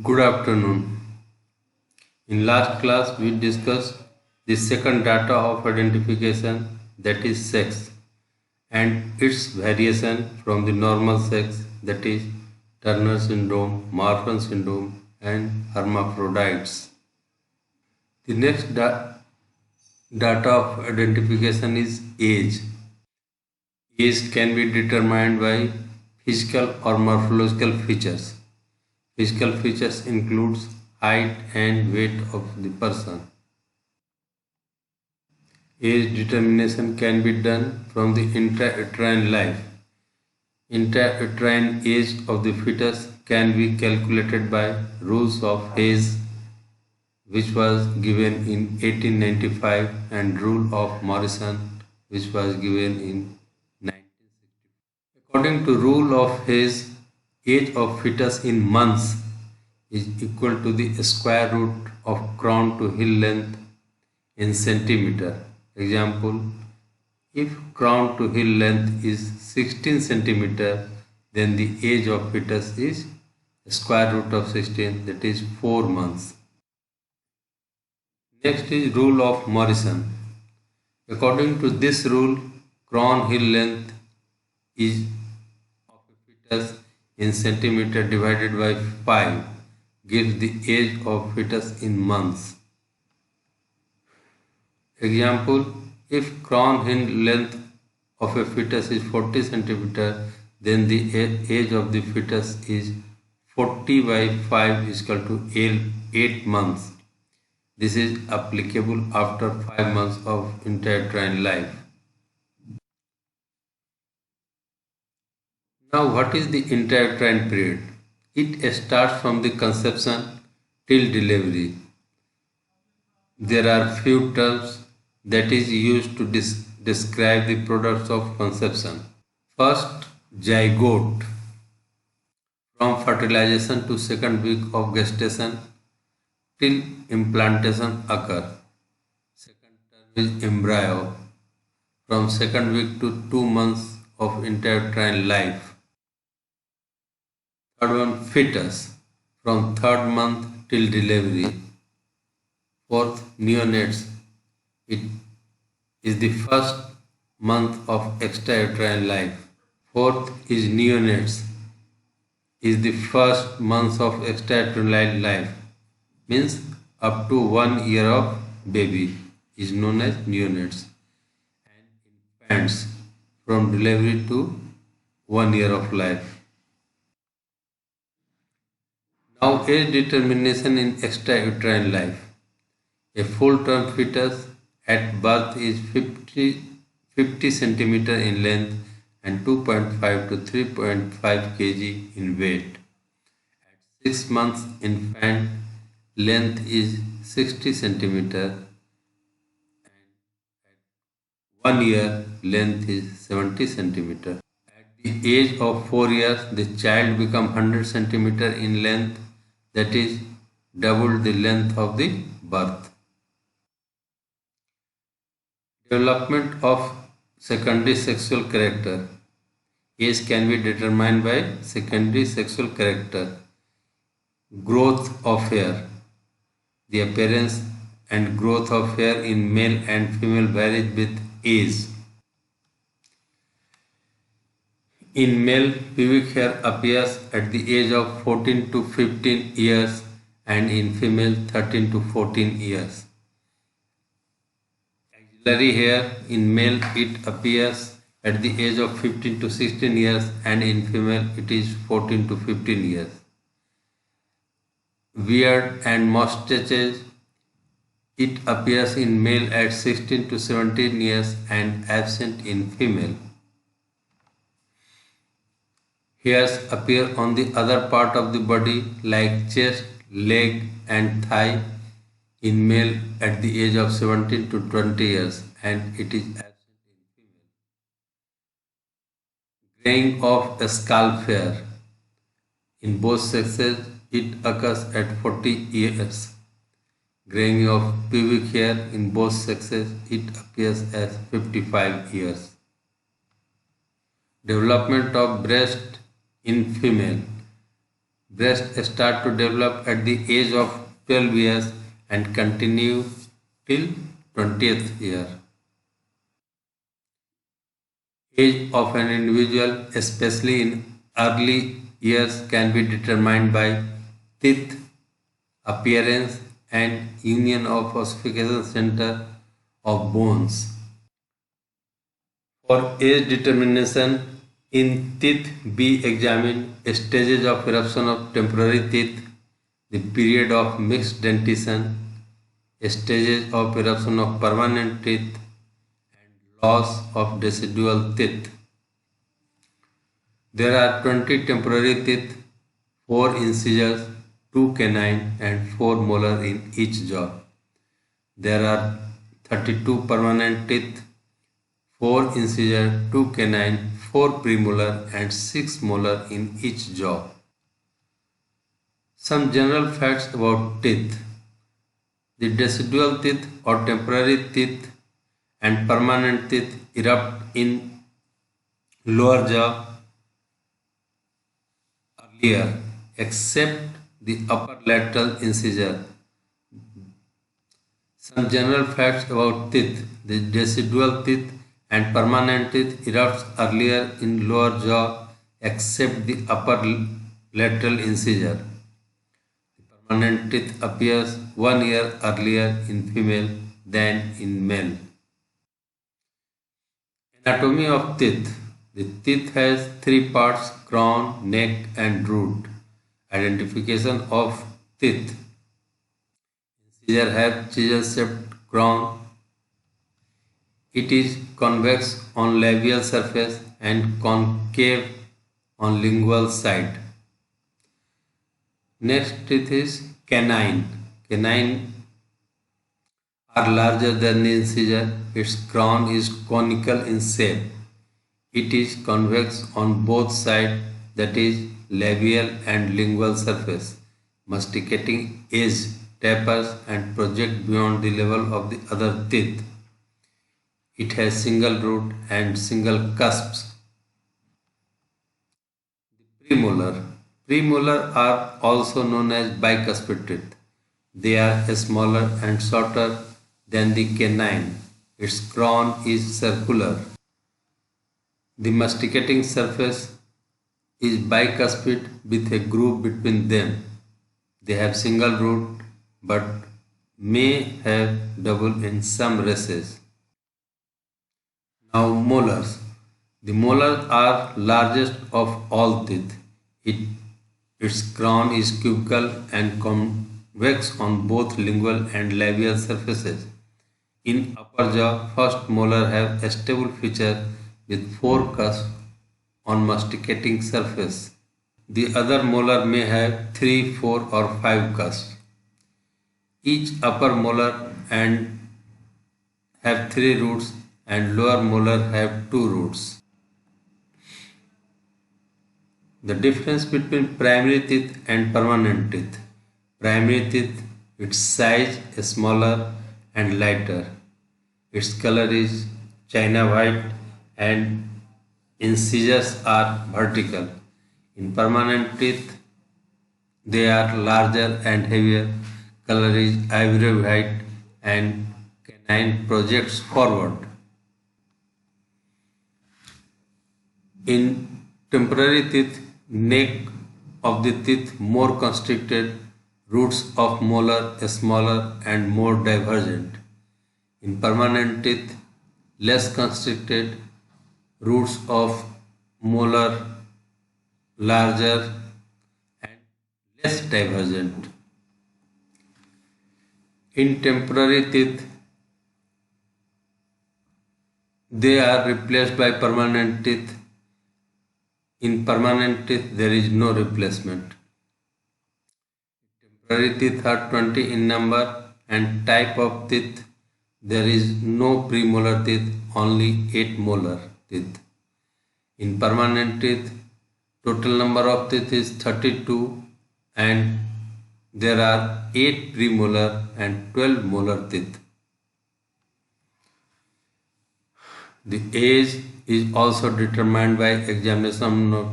Good afternoon. In last class, we discussed the second data of identification, that is sex, and its variation from the normal sex, that is Turner syndrome, Marfan syndrome, and hermaphrodites. The next data of identification is age. Age can be determined by physical or morphological features. Physical features includes height and weight of the person. Age determination can be done from the intrauterine life. Intrauterine age of the fetus can be calculated by rules of Hayes, which was given in 1895, and rule of Morrison, which was given in 1960. According to rule of Hayes, age of fetus in months is equal to the square root of crown to heel length in centimeter. Example, if crown to heel length is 16 centimeter, then the age of fetus is square root of 16, that is 4 months. Next is rule of Morrison. According to this rule, crown heel length is of a fetus in centimeter divided by 5 gives the age of fetus in months. Example, if crown heel length of a fetus is 40 centimeter, then the age of the fetus is 40 by 5 is equal to 8 months. This is applicable after 5 months of intrauterine life. Now, what is the intrauterine period? It starts from the conception till delivery. There are few terms that is used to describe the products of conception. First, zygote. From fertilization to second week of gestation till implantation occur. Second term is embryo. From second week to 2 months of intrauterine life. Third one, fetus. From third month till delivery. Fourth, neonates. It is the first month of extrauterine life. Fourth is neonates. Is the first month of extrauterine life. Means up to 1 year of baby is known as neonates. And infants from delivery to 1 year of life. Now, age determination in extrauterine life. A full-term fetus at birth is 50 centimeter in length and 2.5 to 3.5 kg in weight. At 6 months, infant length is 60 centimeter and at 1 year length is 70 centimeter. At the age of 4 years, the child becomes 100 centimeter in length, that is double the length of the birth. Development of secondary sexual character. Age can be determined by secondary sexual character. Growth of hair. The appearance and growth of hair in male and female varies with age. In male, pubic hair appears at the age of 14 to 15 years and in female 13 to 14 years. Axillary hair in male it appears at the age of 15 to 16 years and in female it is 14 to 15 years. Beard and mustaches it appears in male at 16 to 17 years and absent in female. Hairs appear on the other part of the body like chest, leg and thigh in male at the age of 17 to 20 years and it is absent in female. Graying of scalp hair. In both sexes it occurs at 40 years. Graying of pubic hair in both sexes it appears as 55 years. Development of breast in female. Breast start to develop at the age of 12 years and continue till 20th year. Age of an individual, especially in early years, can be determined by teeth appearance and union of ossification center of bones. For age determination, in teeth be examined stages of eruption of temporary teeth, the period of mixed dentition, stages of eruption of permanent teeth, and loss of decidual teeth. There are 20 temporary teeth, 4 incisors, 2 canine and 4 molar in each jaw. There are 32 permanent teeth, 4 incisor, 2 canine, 4 premolar and 6 molar in each jaw. Some general facts about teeth. The decidual teeth or temporary teeth and permanent teeth erupt in lower jaw earlier, except the upper lateral incisor. Some general facts about teeth. The decidual teeth and permanent teeth erupts earlier in lower jaw except the upper lateral incisor. The permanent teeth appears 1 year earlier in female than in male. Anatomy of teeth. The teeth has 3 parts: crown, neck and root. Identification of teeth. Incisor have chisel-shaped crown. It is convex on labial surface and concave on lingual side. Next teeth is canine. Canine are larger than the incisor. Its crown is conical in shape. It is convex on both sides, that is labial and lingual surface. Masticating edge tapers and project beyond the level of the other teeth. It has single root and single cusps. Premolar. Premolar are also known as bicuspid teeth. They are smaller and shorter than the canine. Its crown is circular. The masticating surface is bicuspid with a groove between them. They have single root but may have double in some races. Now molars. The molars are largest of all teeth. Its crown is cubical and convex on both lingual and labial surfaces. In upper jaw, first molar have a stable feature with 4 cusps on masticating surface. The other molar may have 3, 4 or 5 cusps. Each upper molar and have 3 roots and lower molar have 2 roots. The difference between primary teeth and permanent teeth. Primary teeth, its size is smaller and lighter. Its color is china white and incisors are vertical. In permanent teeth, they are larger and heavier. Color is ivory white and canine projects forward. In temporary teeth, neck of the teeth more constricted, roots of molar smaller and more divergent. In permanent teeth, less constricted, roots of molar larger and less divergent. In temporary teeth, they are replaced by permanent teeth. In permanent teeth, there is no replacement. Temporary teeth are 20 in number and type of teeth. There is no premolar teeth, only 8 molar teeth. In permanent teeth, total number of teeth is 32 and there are 8 premolar and 12 molar teeth. The age is also determined by examination of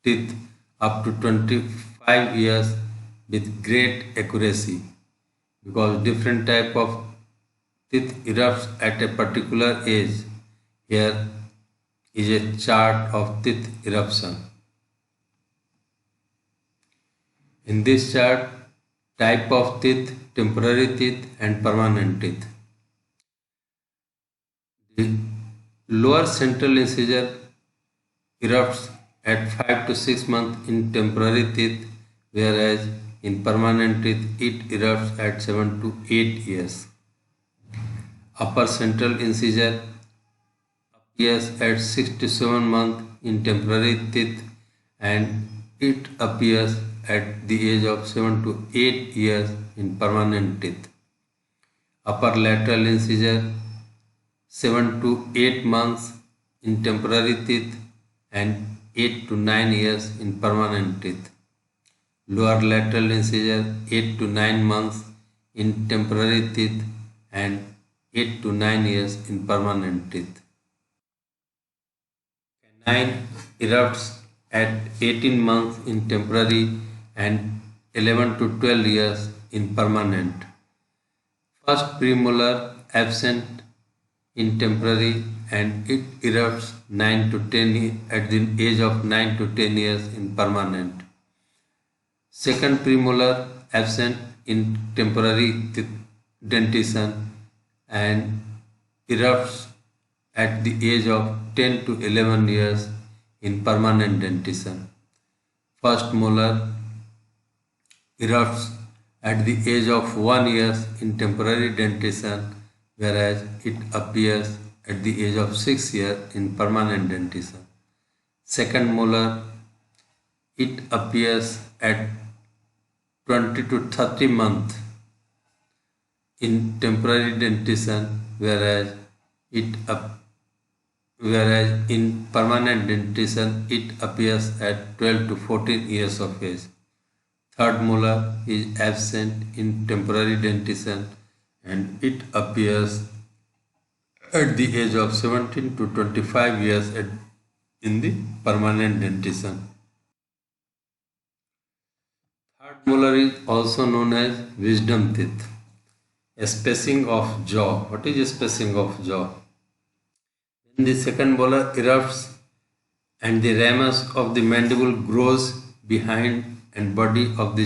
teeth up to 25 5 years with great accuracy, because different type of teeth erupts at a particular age. Here is a chart of teeth eruption. In this chart, type of teeth, temporary teeth and permanent teeth. The lower central incisor erupts at 5 to 6 months in temporary teeth, whereas in permanent teeth it erupts at 7 to 8 years. Upper central incisor appears at 6 to 7 months in temporary teeth, and it appears at the age of 7 to 8 years in permanent teeth. Upper lateral incisor 7 to 8 months in temporary teeth and 8 to 9 years in permanent teeth. Lower lateral incisor 8 to 9 months in temporary teeth and 8 to 9 years in permanent teeth. Canine erupts at 18 months in temporary and 11 to 12 years in permanent. First premolar absent in temporary and it erupts 9 to 10 at the age of 9 to 10 years in permanent. Second premolar absent in temporary dentition and erupts at the age of 10 to 11 years in permanent dentition. First molar erupts at the age of 1 year in temporary dentition, whereas it appears at the age of 6 years in permanent dentition. Second molar, it appears at 20 to 30 months in temporary dentition, whereas in permanent dentition it appears at 12 to 14 years of age. Third molar is absent in temporary dentition and it appears at the age of 17 to 25 years in the permanent dentition. Third molar is also known as wisdom teeth. A spacing of jaw. What is a spacing of jaw? When the second molar erupts and the ramus of the mandible grows behind and body of the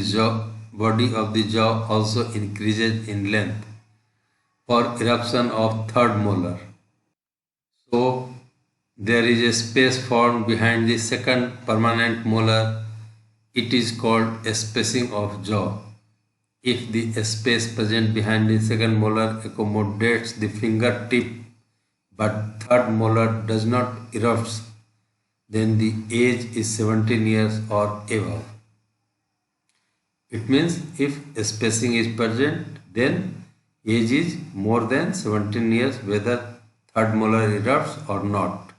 jaw also increases in length for eruption of third molar. So there is a space formed behind the second permanent molar. It is called a spacing of jaw. If the space present behind the second molar accommodates the fingertip but third molar does not erupt, then the age is 17 years or above. It means if spacing is present, then age is more than 17 years whether third molar erupts or not.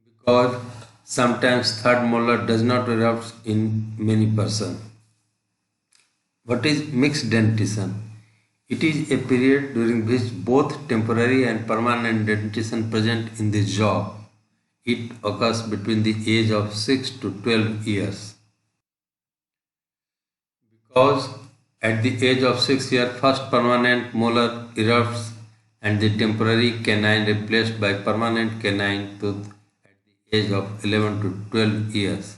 Because sometimes third molar does not erupt in many persons. What is mixed dentition? It is a period during which both temporary and permanent dentition present in the jaw. It occurs between the age of 6 to 12 years. Because at the age of 6 years, first permanent molar erupts and the temporary canine replaced by permanent canine tooth at the age of 11 to 12 years.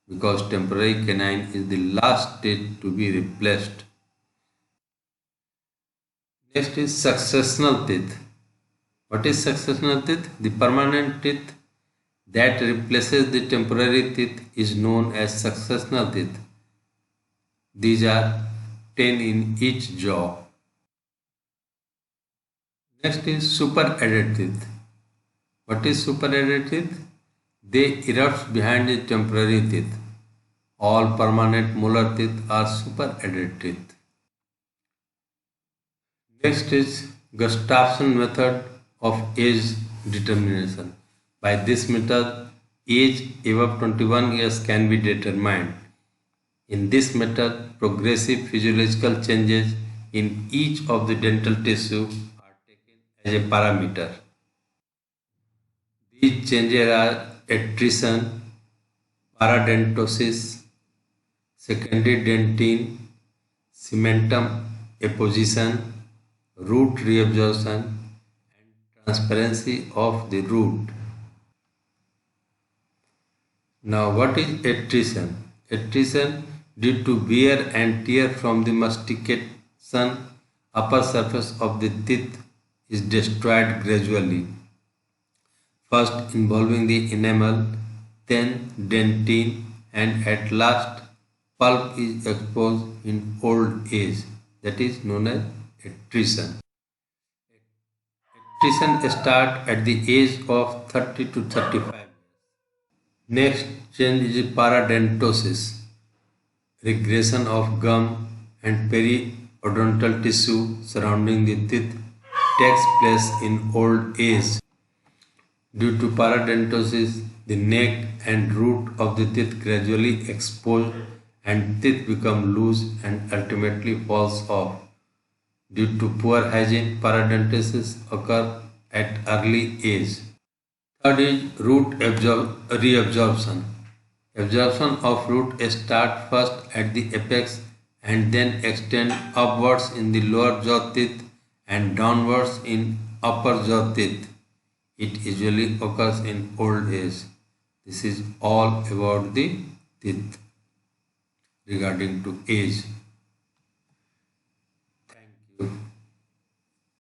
Because temporary canine is the last teeth to be replaced. Next is successional teeth. What is successional teeth? The permanent teeth that replaces the temporary teeth is known as successional teeth. These are 10 in each jaw. Next is superadded teeth. What is superadded teeth? They erupt behind the temporary teeth. All permanent molar teeth are superadded teeth. Next is Gustafson method of age determination. By this method, age above 21 years can be determined. In this method, progressive physiological changes in each of the dental tissue are taken as a parameter. These changes are attrition, parodontosis, secondary dentine, cementum apposition, root reabsorption, and transparency of the root. Now, what is attrition? Attrition, due to wear and tear from the mastication, upper surface of the teeth is destroyed gradually, first involving the enamel, then dentine, and at last pulp is exposed in old age. That is known as attrition. Attrition starts at the age of 30 to 35. Next change is parodontosis. Regression of gum and periodontal tissue surrounding the teeth takes place in old age. Due to parodontosis, the neck and root of the teeth gradually expose and teeth become loose and ultimately falls off. Due to poor hygiene, parodontosis occur at early age. Third is root reabsorption. Absorption of root starts first at the apex and then extend upwards in the lower jaw teeth and downwards in upper jaw teeth. It usually occurs in old age. This is all about the teeth regarding to age. Thank you.